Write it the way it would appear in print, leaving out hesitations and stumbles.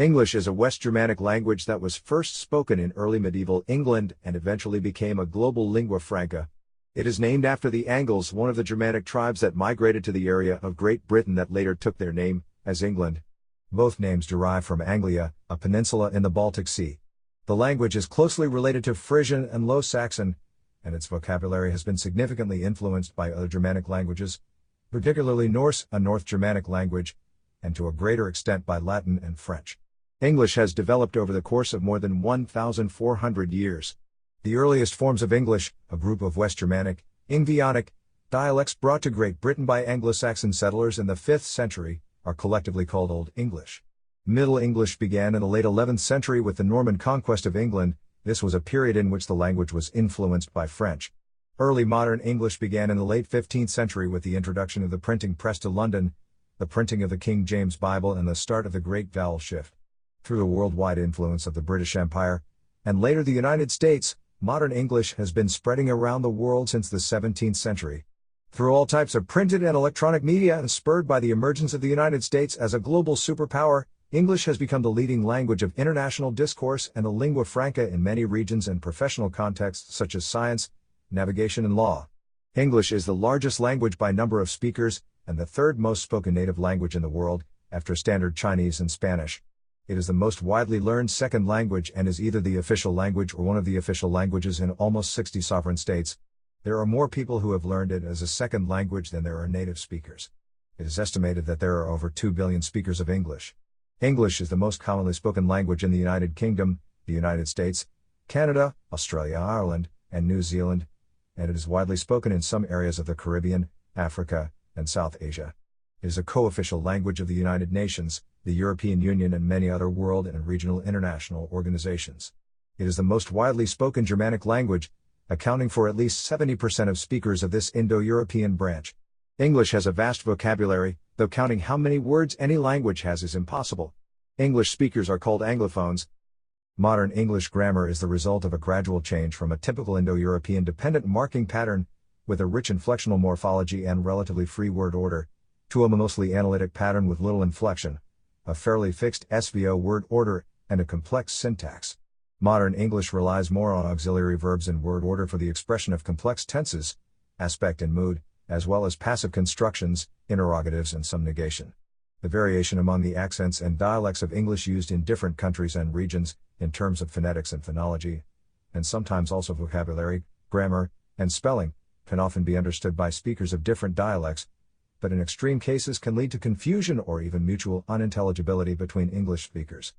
English is a West Germanic language that was first spoken in early medieval England and eventually became a global lingua franca. It is named after the Angles, one of the Germanic tribes that migrated to the area of Great Britain that later took their name as England. Both names derive from Anglia, a peninsula in the Baltic Sea. The language is closely related to Frisian and Low Saxon, and its vocabulary has been significantly influenced by other Germanic languages, particularly Norse, a North Germanic language, and to a greater extent by Latin and French. English has developed over the course of more than 1,400 years. The earliest forms of English, a group of West Germanic, Ingvaeonic, dialects brought to Great Britain by Anglo-Saxon settlers in the 5th century, are collectively called Old English. Middle English began in the late 11th century with the Norman conquest of England. This was a period in which the language was influenced by French. Early modern English began in the late 15th century with the introduction of the printing press to London, the printing of the King James Bible, and the start of the Great Vowel Shift. Through the worldwide influence of the British Empire, and later the United States, modern English has been spreading around the world since the 17th century. Through all types of printed and electronic media and spurred by the emergence of the United States as a global superpower, English has become the leading language of international discourse and the lingua franca in many regions and professional contexts such as science, navigation and law. English is the largest language by number of speakers, and the third most spoken native language in the world, after Standard Chinese and Spanish. It is the most widely learned second language and is either the official language or one of the official languages in almost 60 sovereign states. There are more people who have learned it as a second language than there are native speakers. It is estimated that there are over 2 billion speakers of English. English is the most commonly spoken language in the United Kingdom, the United States, Canada, Australia, Ireland, and New Zealand, and it is widely spoken in some areas of the Caribbean, Africa, and South Asia. It is a co-official language of the United Nations, the European Union, and many other world and regional international organizations. It is the most widely spoken Germanic language, accounting for at least 70% of speakers of this Indo-European branch. English has a vast vocabulary, though counting how many words any language has is impossible. English speakers are called Anglophones. Modern English grammar is the result of a gradual change from a typical Indo-European dependent marking pattern, with a rich inflectional morphology and relatively free word order, to a mostly analytic pattern with little inflection, a fairly fixed SVO word order, and a complex syntax. Modern English relies more on auxiliary verbs in word order for the expression of complex tenses, aspect and mood, as well as passive constructions, interrogatives and some negation. The variation among the accents and dialects of English used in different countries and regions, in terms of phonetics and phonology, and sometimes also vocabulary, grammar, and spelling, can often be understood by speakers of different dialects, but in extreme cases can lead to confusion or even mutual unintelligibility between English speakers.